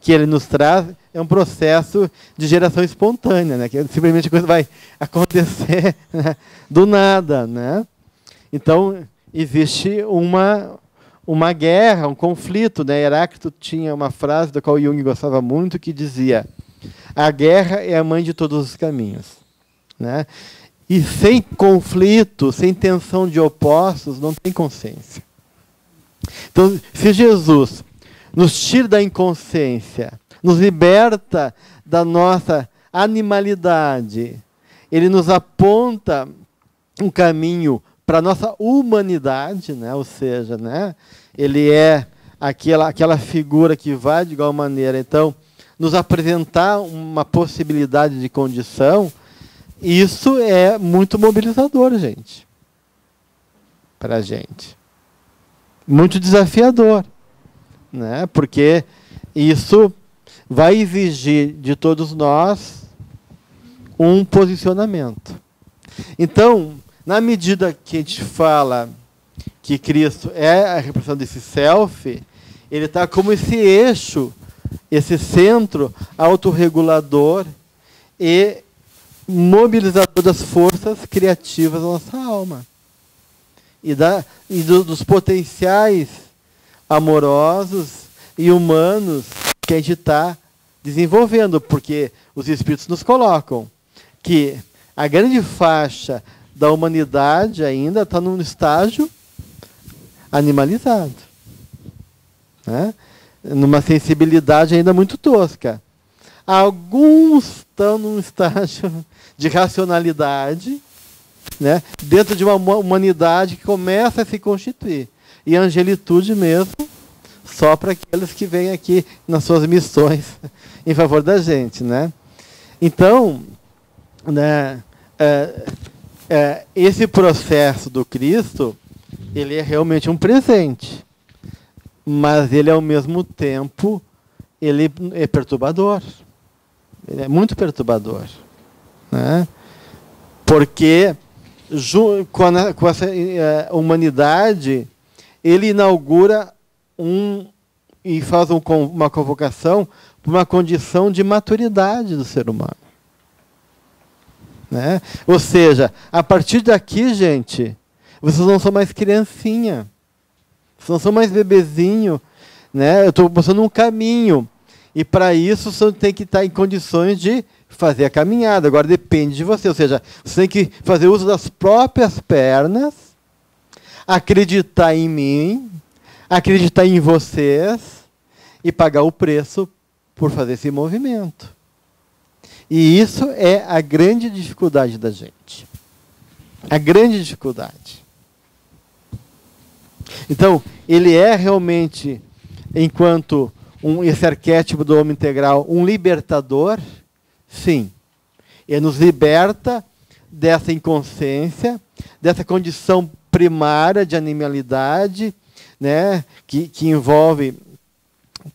Speaker 1: que ele nos traz é um processo de geração espontânea, né? Que simplesmente a coisa vai acontecer, né, do nada, né? Então existe uma guerra, um conflito, né? Heráclito tinha uma frase da qual Jung gostava muito que dizia: a guerra é a mãe de todos os caminhos, né? E sem conflito, sem tensão de opostos, não tem consciência. Então, se Jesus nos tira da inconsciência, nos liberta da nossa animalidade, ele nos aponta um caminho para a nossa humanidade, né? Ou seja, né, ele é aquela figura que vai de igual maneira, então, nos apresentar uma possibilidade de condição. Isso é muito mobilizador, gente, para a gente. Muito desafiador, né? Porque isso vai exigir de todos nós um posicionamento. Então, na medida que a gente fala que Cristo é a representação desse self, ele está como esse eixo, esse centro autorregulador e mobilizador das forças criativas da nossa alma. Dos potenciais amorosos e humanos que a gente está desenvolvendo, porque os Espíritos nos colocam que a grande faixa da humanidade ainda está num estágio animalizado, né? Numa sensibilidade ainda muito tosca. Alguns estão num estágio de racionalidade, né, dentro de uma humanidade que começa a se constituir. E a angelitude mesmo, só para aqueles que vêm aqui nas suas missões em favor da gente, né? Então, né, esse processo do Cristo, ele é realmente um presente, mas ele, ao mesmo tempo, ele é perturbador. Ele é muito perturbador, né? Porque com essa humanidade, ele inaugura e faz uma convocação para uma condição de maturidade do ser humano, né? Ou seja, a partir daqui, gente, vocês não são mais criancinha, vocês não são mais bebezinho, né? Eu estou mostrando um caminho. E para isso você tem que estar em condições de fazer a caminhada. Agora depende de você. Ou seja, você tem que fazer uso das próprias pernas, acreditar em mim, acreditar em vocês e pagar o preço por fazer esse movimento. E isso é a grande dificuldade da gente. A grande dificuldade. Então, ele é realmente, enquanto esse arquétipo do homem integral, um libertador, sim. Ele nos liberta dessa inconsciência, dessa condição primária de animalidade, né, que envolve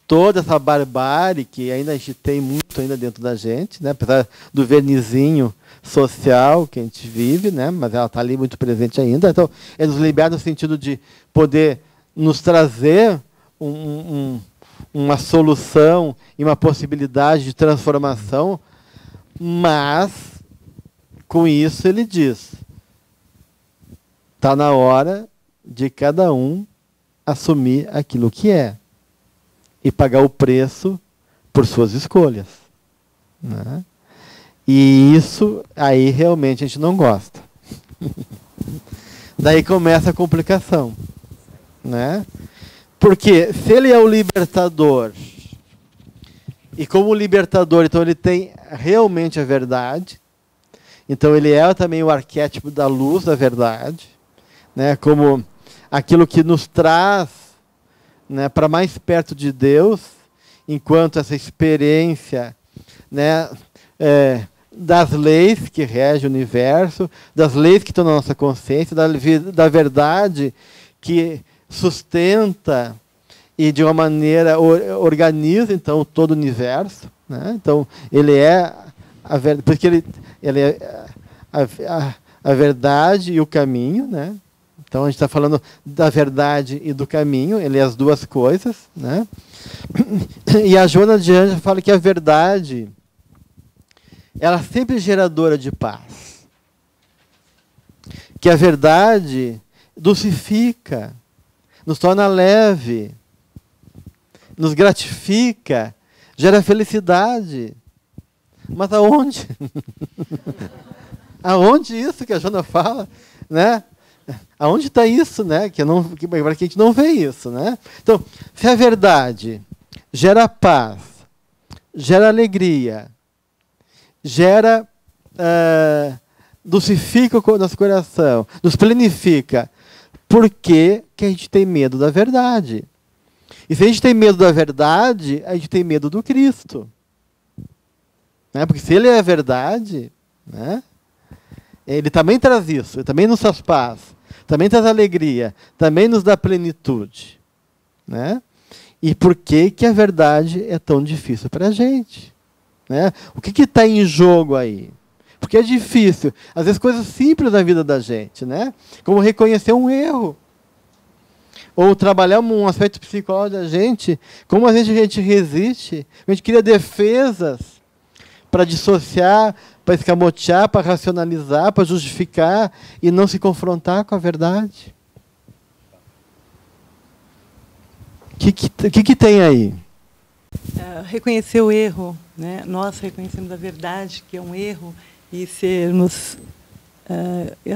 Speaker 1: toda essa barbárie que ainda a gente tem muito ainda dentro da gente, né, apesar do vernizinho social que a gente vive, né, mas ela está ali muito presente ainda. Então, ele nos liberta no sentido de poder nos trazer uma solução e uma possibilidade de transformação, mas, com isso, ele diz, está na hora de cada um assumir aquilo que é e pagar o preço por suas escolhas, né? E isso aí realmente a gente não gosta. Daí começa a complicação, né? Porque se ele é o libertador, e como libertador, então ele tem realmente a verdade, então ele é também o arquétipo da luz da verdade, né? Como aquilo que nos traz, né, para mais perto de Deus, enquanto essa experiência, né, das leis que regem o universo, das leis que estão na nossa consciência, da verdade que sustenta e de uma maneira organiza então todo o universo, né? Então ele é a verdade, porque ele é a verdade e o caminho, né? Então a gente está falando da verdade e do caminho, ele é as duas coisas, né? E a Joana de Ângeles fala que a verdade, ela sempre é geradora de paz. Que a verdade dulcifica, nos torna leve, nos gratifica, gera felicidade. Mas aonde? Aonde isso que a Joana fala, né? Aonde está isso, né? Para que a gente não vê isso, né? Então, se a verdade gera paz, gera alegria, gera, dulcifica o nosso coração, nos planifica, por que a gente tem medo da verdade? E se a gente tem medo da verdade, a gente tem medo do Cristo, né? Porque se ele é a verdade, né, ele também traz isso, ele também nos traz paz, também traz alegria, também nos dá plenitude, né? E por que a verdade é tão difícil para a gente? Né? O que está em jogo aí? Porque é difícil. Às vezes coisas simples na vida da gente, né? Como reconhecer um erro. Ou trabalhar um aspecto psicológico da gente. Como a gente resiste. A gente cria defesas para dissociar, para escamotear, para racionalizar, para justificar e não se confrontar com a verdade. O que tem aí?
Speaker 11: Reconhecer o erro, né? Nós reconhecemos a verdade, que é um erro, e sermos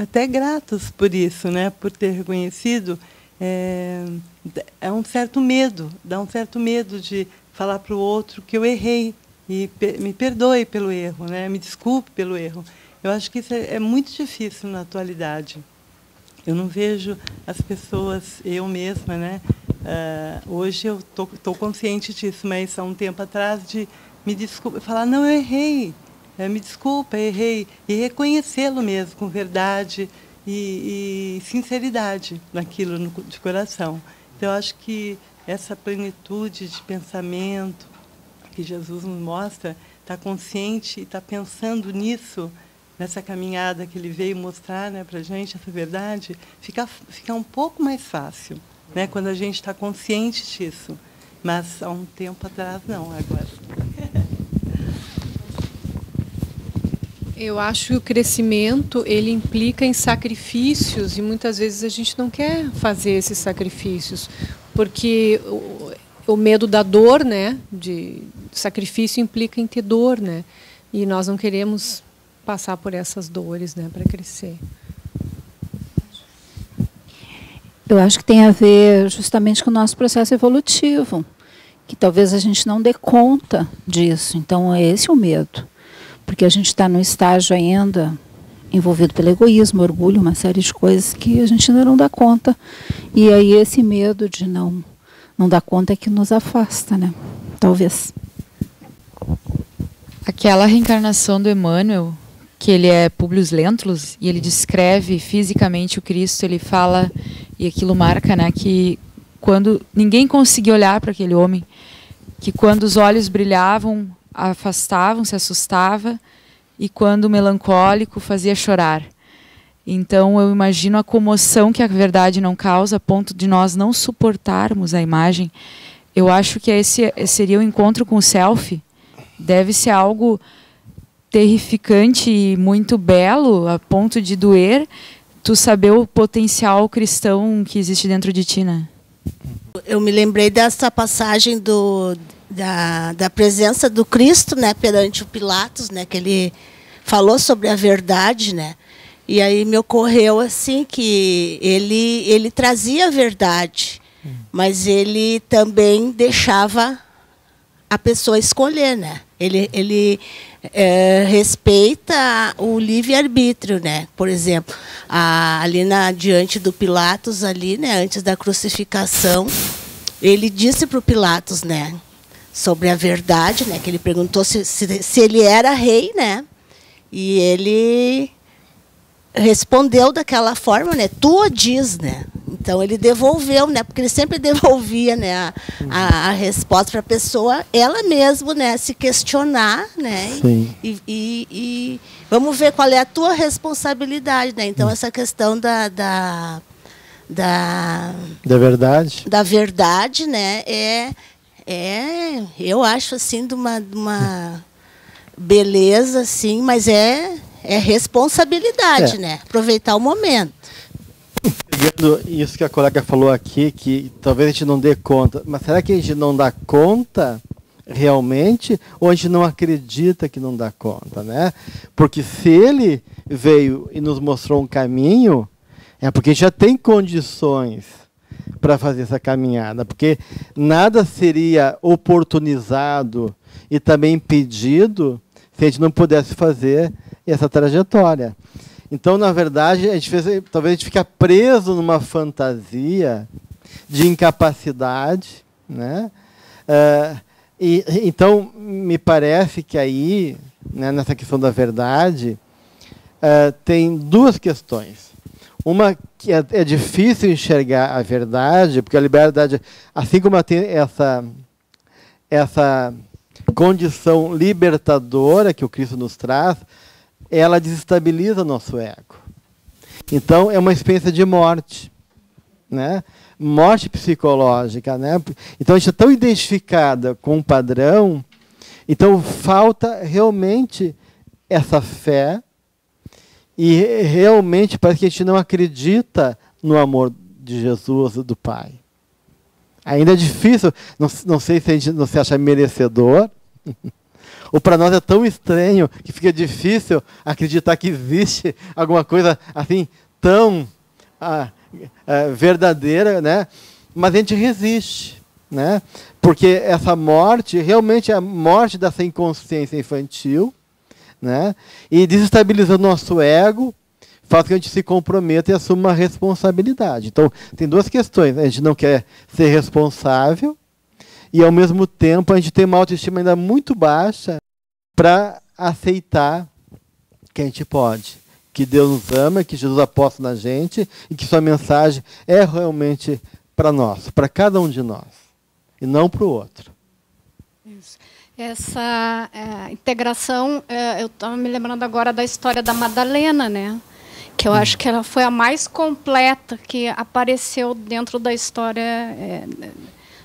Speaker 11: até gratos por isso, né? Por ter reconhecido, é um certo medo, dá um certo medo de falar para o outro que eu errei e me perdoe pelo erro, né? Me desculpe pelo erro. Eu acho que isso é muito difícil na atualidade. Eu não vejo as pessoas, eu mesma, né? Hoje eu estou consciente disso, mas há um tempo atrás de me desculpar, falar, não, eu errei, me desculpa, errei, e reconhecê-lo mesmo com verdade e sinceridade naquilo de coração. Então, eu acho que essa plenitude de pensamento que Jesus nos mostra, está consciente e está pensando nisso, nessa caminhada que ele veio mostrar, né, para a gente, essa verdade, fica um pouco mais fácil, né, quando a gente está consciente disso. Mas há um tempo atrás, não, agora.
Speaker 12: Eu acho que o crescimento, ele implica em sacrifícios, e muitas vezes a gente não quer fazer esses sacrifícios, porque o medo da dor, né, de sacrifício implica em ter dor, né, e nós não queremos passar por essas dores, né, para crescer.
Speaker 4: Eu acho que tem a ver justamente com o nosso processo evolutivo, que talvez a gente não dê conta disso. Então, é esse o medo. Porque a gente está no estágio ainda envolvido pelo egoísmo, orgulho, uma série de coisas que a gente ainda não dá conta. E aí esse medo de não dar conta é que nos afasta, né? Talvez.
Speaker 3: Aquela reencarnação do Emmanuel, que ele é Publio Lentulus, e ele descreve fisicamente o Cristo, ele fala, e aquilo marca, né, que quando ninguém conseguia olhar para aquele homem, que quando os olhos brilhavam, afastavam, se assustava, e quando melancólico, fazia chorar. Então eu imagino a comoção que a verdade não causa, a ponto de nós não suportarmos a imagem. Eu acho que esse seria o encontro com o self. Deve ser algo terrificante e muito belo, a ponto de doer, tu saber o potencial cristão que existe dentro de ti, né?
Speaker 13: Eu me lembrei dessa passagem da presença do Cristo, né, perante o Pilatos, né, que ele falou sobre a verdade, né? E aí me ocorreu assim que ele trazia a verdade, mas ele também deixava a pessoa escolher, né? Ele respeita o livre-arbítrio, né? Por exemplo, ali diante do Pilatos, ali, né, antes da crucificação, ele disse para o Pilatos, né, sobre a verdade, né, que ele perguntou se ele era rei, né? E ele respondeu daquela forma, né? Tu o diz, né? Então ele devolveu, né? Porque ele sempre devolvia, né, a resposta para a pessoa, ela mesma, né, se questionar, né?
Speaker 1: Sim.
Speaker 13: E vamos ver qual é a tua responsabilidade, né? Então essa questão da
Speaker 1: verdade.
Speaker 13: Da verdade, né? Eu acho assim de uma beleza, assim, mas é responsabilidade, né? Aproveitar o momento.
Speaker 1: Pegando isso que a colega falou aqui, que talvez a gente não dê conta, mas será que a gente não dá conta realmente, ou a gente não acredita que não dá conta, né? Porque se ele veio e nos mostrou um caminho, é porque a gente já tem condições para fazer essa caminhada, porque nada seria oportunizado e também impedido se a gente não pudesse fazer essa trajetória. Então, na verdade, talvez a gente fique preso numa fantasia de incapacidade, né? Então, me parece que aí, né, nessa questão da verdade, tem duas questões. Uma que é difícil enxergar a verdade, porque a liberdade, assim como ela tem essa condição libertadora que o Cristo nos traz, ela desestabiliza o nosso ego. Então, é uma experiência de morte, né? Morte psicológica, né? Então, a gente é tão identificada com um padrão, então falta realmente essa fé, e realmente parece que a gente não acredita no amor de Jesus, do Pai. Ainda é difícil, não sei se a gente não se acha merecedor, ou para nós é tão estranho que fica difícil acreditar que existe alguma coisa assim tão verdadeira, né? Mas a gente resiste, né? Porque essa morte realmente é a morte dessa inconsciência infantil, né? E desestabilizando o nosso ego, faz que a gente se comprometa e assuma uma responsabilidade. Então, tem duas questões. A gente não quer ser responsável, e, ao mesmo tempo, a gente tem uma autoestima ainda muito baixa para aceitar que a gente pode, que Deus nos ama, que Jesus aposta na gente e que sua mensagem é realmente para nós, para cada um de nós, e não para o outro.
Speaker 8: Isso. Essa integração, eu estava me lembrando agora da história da Madalena, né? Que eu acho que ela foi a mais completa que apareceu dentro da história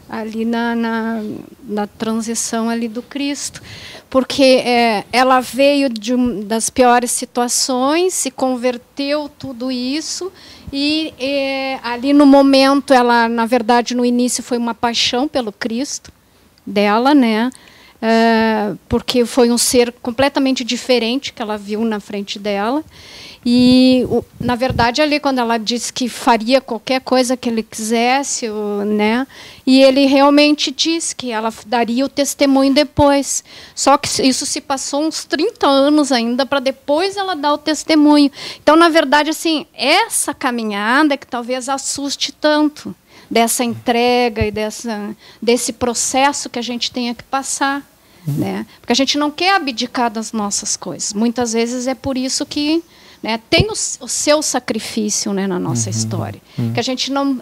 Speaker 8: ali na transição ali do Cristo, porque ela veio das piores situações, se converteu tudo isso, e ali no momento ela, na verdade, no início foi uma paixão pelo Cristo dela, né? Porque foi um ser completamente diferente que ela viu na frente dela. E, na verdade, ali, quando ela disse que faria qualquer coisa que ele quisesse, né? E ele realmente disse que ela daria o testemunho depois. Só que isso se passou uns 30 anos ainda para depois ela dar o testemunho. Então, na verdade, assim, essa caminhada é que talvez assuste tanto, dessa entrega e desse processo que a gente tenha que passar. Né? Porque a gente não quer abdicar das nossas coisas. Muitas vezes é por isso que, né, tem o seu sacrifício, né, na nossa história. Que a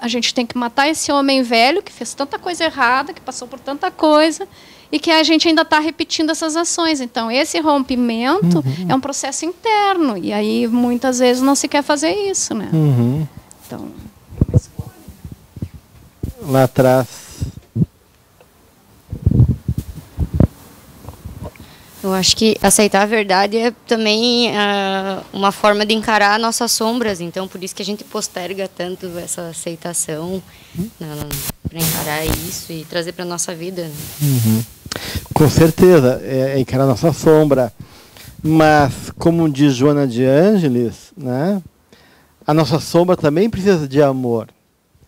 Speaker 8: gente tem que matar esse homem velho que fez tanta coisa errada, que passou por tanta coisa, e que a gente ainda está repetindo essas ações. Então, esse rompimento é um processo interno. E aí, muitas vezes, não se quer fazer isso. Né? Então,
Speaker 1: lá atrás.
Speaker 14: Eu acho que aceitar a verdade é também uma forma de encarar nossas sombras. Então, por isso que a gente posterga tanto essa aceitação para encarar isso e trazer para a nossa vida.
Speaker 1: Com certeza, é encarar nossa sombra. Mas, como diz Joana de Ângeles, né, a nossa sombra também precisa de amor,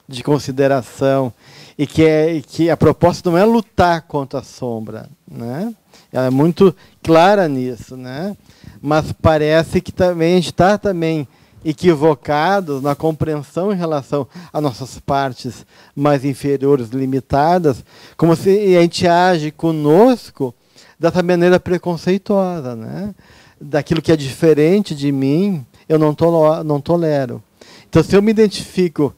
Speaker 1: de consideração. E que a proposta não é lutar contra a sombra, né? Ela é muito clara nisso, né? Mas parece que também a gente está também equivocado na compreensão em relação às nossas partes mais inferiores, limitadas, como se a gente age conosco dessa maneira preconceituosa, né? Daquilo que é diferente de mim, eu não tolero. Então, se eu me identifico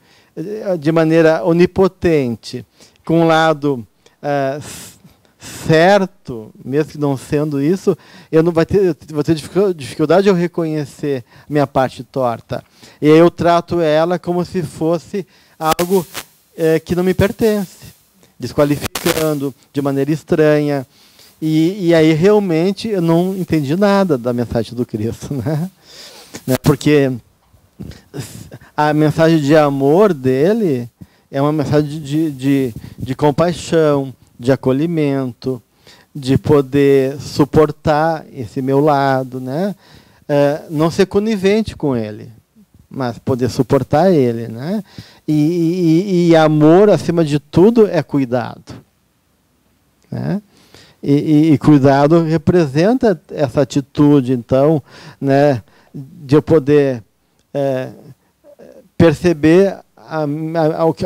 Speaker 1: de maneira onipotente com um lado certo, mesmo que não sendo isso, eu vou ter dificuldade de eu reconhecer minha parte torta. E aí eu trato ela como se fosse algo que não me pertence, desqualificando de maneira estranha. E aí realmente eu não entendi nada da mensagem do Cristo, né? Porque a mensagem de amor dele é uma mensagem de compaixão, de acolhimento, de poder suportar esse meu lado, né? Não ser conivente com ele, mas poder suportar ele, né? E amor, acima de tudo, é cuidado, né? E cuidado representa essa atitude, então, né, de eu poder perceber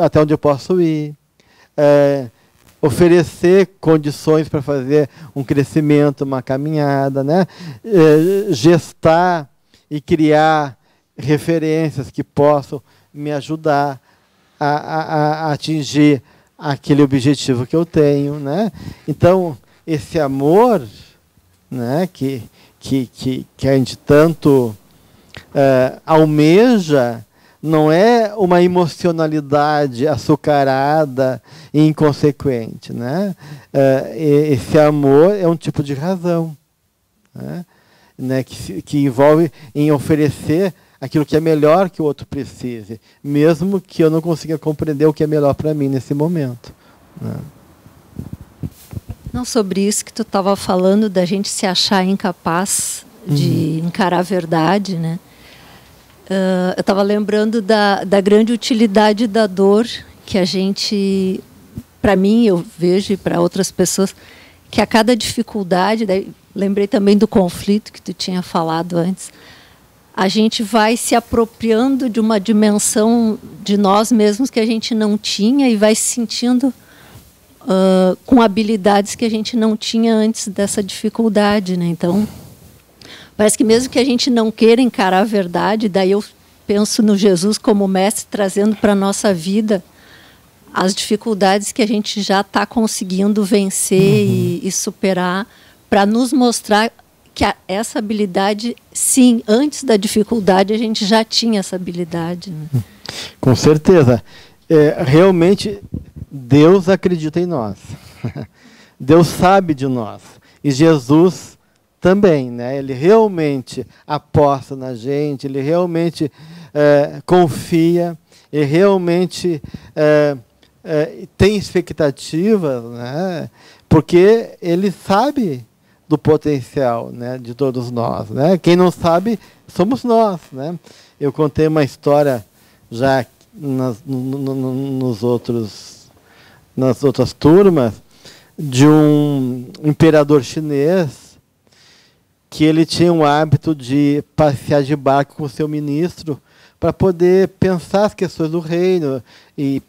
Speaker 1: até onde eu posso ir, oferecer condições para fazer um crescimento, uma caminhada, né? Gestar e criar referências que possam me ajudar a atingir aquele objetivo que eu tenho, né? Então, esse amor, né, que a gente tanto almeja, não é uma emocionalidade açucarada e inconsequente, né? Esse amor é um tipo de razão, né? Que envolve em oferecer aquilo que é melhor que o outro precise, mesmo que eu não consiga compreender o que é melhor para mim nesse momento, né?
Speaker 9: Não, sobre isso que tu estava falando, da gente se achar incapaz de encarar a verdade, né? Eu estava lembrando da grande utilidade da dor que a gente, para mim, eu vejo, e para outras pessoas, que a cada dificuldade, daí, lembrei também do conflito que tu tinha falado antes, a gente vai se apropriando de uma dimensão de nós mesmos que a gente não tinha e vai se sentindo com habilidades que a gente não tinha antes dessa dificuldade, né? Então, parece que mesmo que a gente não queira encarar a verdade, daí eu penso no Jesus como mestre trazendo para a nossa vida as dificuldades que a gente já está conseguindo vencer e superar, para nos mostrar que essa habilidade, sim, antes da dificuldade a gente já tinha essa habilidade, né?
Speaker 1: Com certeza. Realmente, Deus acredita em nós. Deus sabe de nós. E Jesus também, né? Ele realmente aposta na gente, ele realmente confia, ele realmente tem expectativas, né? Porque ele sabe do potencial, né, de todos nós, né? Quem não sabe somos nós, né? Eu contei uma história já nas outras turmas de um imperador chinês que ele tinha um hábito de passear de barco com o seu ministro para poder pensar as questões do reino e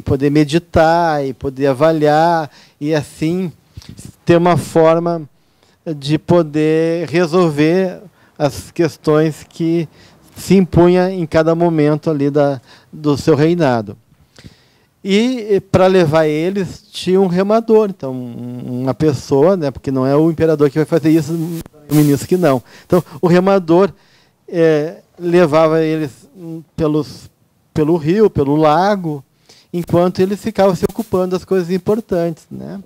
Speaker 1: poder meditar e poder avaliar e assim ter uma forma de poder resolver as questões que se impunha em cada momento ali do seu reinado. E para levar eles tinha um remador, então uma pessoa, né, porque não é o imperador que vai fazer isso, o ministro que não. Então o remador levava eles pelo rio, pelo lago, enquanto eles ficavam se ocupando das coisas importantes, né?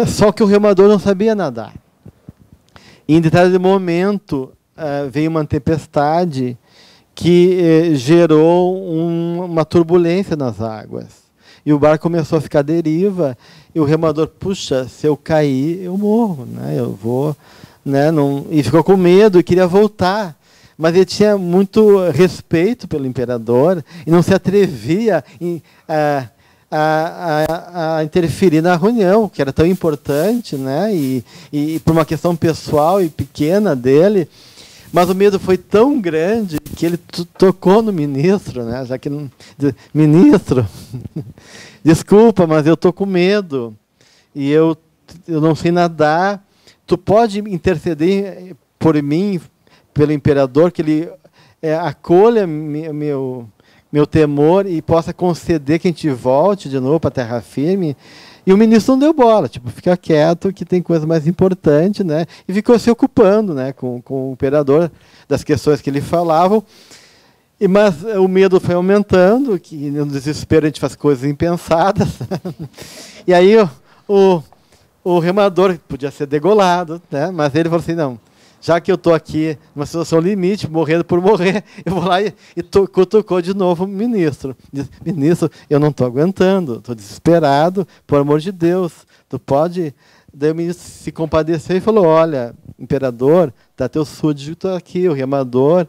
Speaker 1: Só que o remador não sabia nadar. E em determinado momento veio uma tempestade que gerou uma turbulência nas águas. E o barco começou a ficar à deriva, e o remador, puxa, se eu cair, eu morro, né? Eu vou, né? Não, e ficou com medo e queria voltar. Mas ele tinha muito respeito pelo imperador e não se atrevia a interferir na reunião, que era tão importante, né? E por uma questão pessoal e pequena dele. Mas o medo foi tão grande que ele tocou no ministro, né? Já que não, ministro, desculpa, mas eu estou com medo e eu não sei nadar. Tu pode interceder por mim, pelo imperador, que ele acolha meu temor e possa conceder que a gente volte de novo para a terra firme. E o ministro não deu bola, tipo, fica quieto, que tem coisa mais importante, né? E ficou se ocupando, né, com o imperador das questões que ele falavam. Mas o medo foi aumentando, que no desespero a gente faz coisas impensadas. E aí o remador podia ser degolado, né? Mas ele falou assim, não, já que eu estou aqui numa situação limite, morrendo por morrer, eu vou lá e cutucou de novo o ministro. Diz, ministro, eu não estou aguentando, estou desesperado, por amor de Deus, tu pode... Daí o ministro se compadeceu e falou, olha, imperador, está teu súdito aqui, o remador,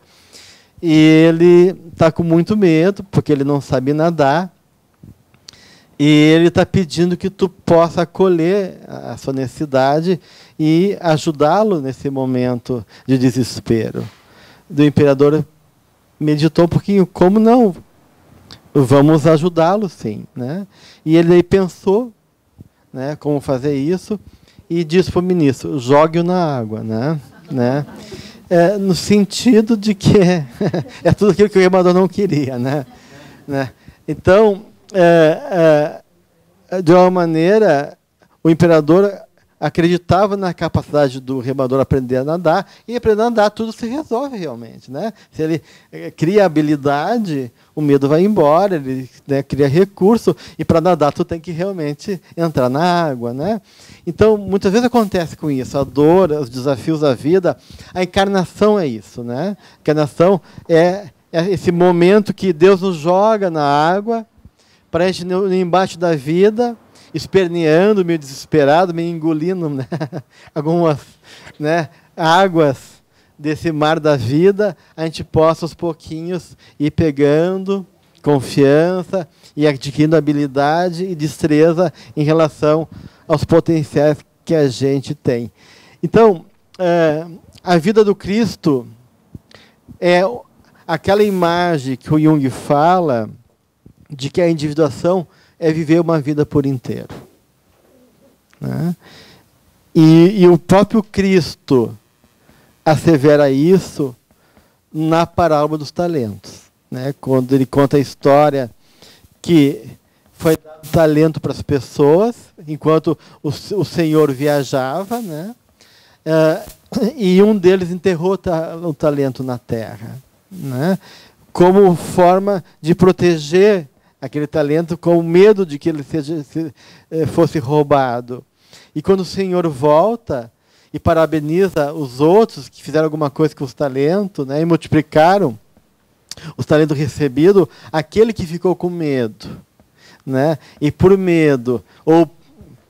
Speaker 1: e ele está com muito medo, porque ele não sabe nadar, e ele está pedindo que tu possa acolher a sua necessidade e ajudá-lo nesse momento de desespero. O imperador meditou um pouquinho, como não? Vamos ajudá-lo, sim, né? E ele aí pensou, né, como fazer isso e disse para o ministro, jogue-o na água, né? No sentido de que é tudo aquilo que o remador não queria, né? Então, de uma maneira, o imperador acreditava na capacidade do remador aprender a nadar, e aprender a nadar tudo se resolve realmente, né? Se ele cria habilidade, o medo vai embora, ele, né, cria recurso, e para nadar tu tem que realmente entrar na água, né? Então, muitas vezes acontece com isso, a dor, os desafios da vida, a encarnação é isso, né? A encarnação é esse momento que Deus nos joga na água, para a gente, no embate da vida, esperneando, meio desesperado, meio engolindo, né, algumas, né, águas desse mar da vida, a gente possa aos pouquinhos ir pegando confiança e adquirindo habilidade e destreza em relação aos potenciais que a gente tem. Então, a vida do Cristo é aquela imagem que o Jung fala de que a individuação é viver uma vida por inteiro, né? E o próprio Cristo assevera isso na parábola dos talentos, né? Quando ele conta a história que foi dado talento para as pessoas, enquanto o Senhor viajava, né? E um deles enterrou o talento na terra, né? Como forma de proteger aquele talento, com medo de que ele fosse roubado. E quando o Senhor volta e parabeniza os outros que fizeram alguma coisa com os talentos, né, e multiplicaram os talentos recebidos, aquele que ficou com medo, né, e por medo, ou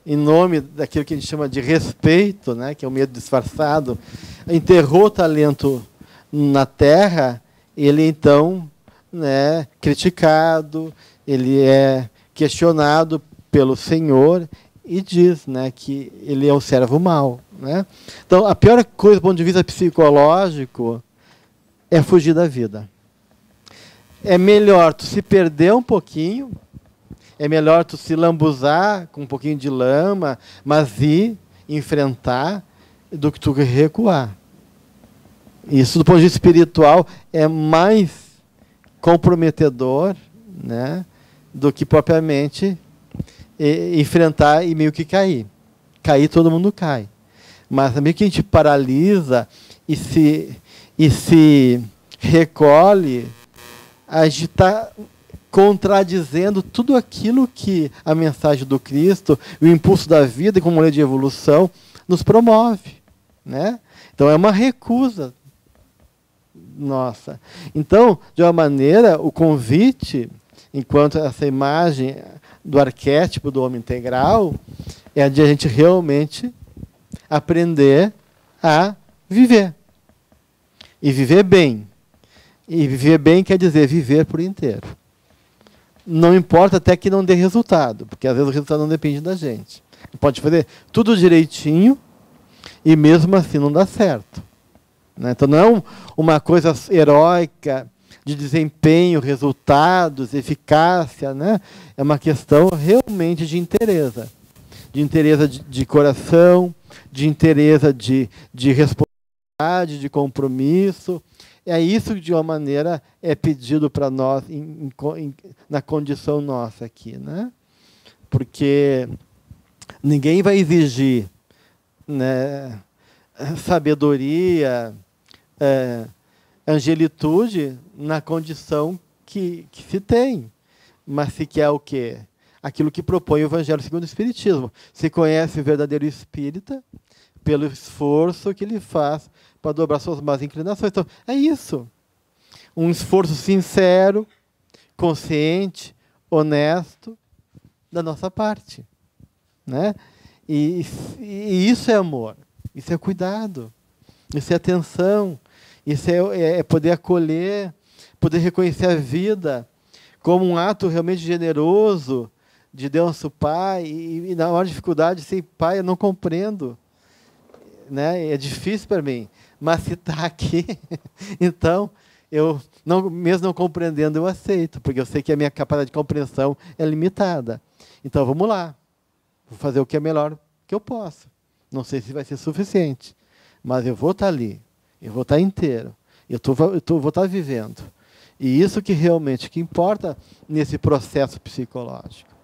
Speaker 1: em nome daquilo que a gente chama de respeito, né, que é o medo disfarçado, enterrou o talento na terra, ele então, né, criticado, ele é questionado pelo Senhor e diz, né, que ele é um servo mau, né? Então, a pior coisa do ponto de vista psicológico é fugir da vida. É melhor tu se perder um pouquinho, é melhor tu se lambuzar com um pouquinho de lama, mas ir enfrentar, do que tu recuar. Isso, do ponto de vista espiritual, é mais comprometedor, né, do que propriamente enfrentar e meio que cair. Cair, todo mundo cai. Mas meio que a gente paralisa e se recolhe, a gente está contradizendo tudo aquilo que a mensagem do Cristo, o impulso da vida, como lei de evolução, nos promove, né? Então, é uma recusa nossa. Então, de uma maneira, o convite, enquanto essa imagem do arquétipo do homem integral, é de a gente realmente aprender a viver. E viver bem. E viver bem quer dizer viver por inteiro. Não importa até que não dê resultado, porque às vezes o resultado não depende da gente. Pode fazer tudo direitinho e mesmo assim não dá certo, né? Então não é uma coisa heróica de desempenho, resultados, eficácia, né? É uma questão realmente de interesse. De interesse de coração, de interesse de responsabilidade, de compromisso. É isso que, de uma maneira, é pedido para nós na condição nossa aqui, né? Porque ninguém vai exigir, né, sabedoria, angelitude na condição que se tem. Mas se quer o quê? Aquilo que propõe o Evangelho segundo o Espiritismo. Se conhece o verdadeiro espírita pelo esforço que ele faz para dobrar suas más inclinações. Então, é isso. Um esforço sincero, consciente, honesto, da nossa parte, né? E isso é amor, isso é cuidado, isso é atenção, isso é poder acolher, poder reconhecer a vida como um ato realmente generoso de Deus nosso Pai, e na maior dificuldade, assim, Pai, eu não compreendo, né? É difícil para mim, mas se está aqui, então, eu mesmo não compreendendo, eu aceito, porque eu sei que a minha capacidade de compreensão é limitada. Então, vamos lá, vou fazer o que é melhor que eu posso. Não sei se vai ser suficiente, mas eu vou estar ali, eu vou estar inteiro, vou estar vivendo. E isso que realmente que importa nesse processo psicológico.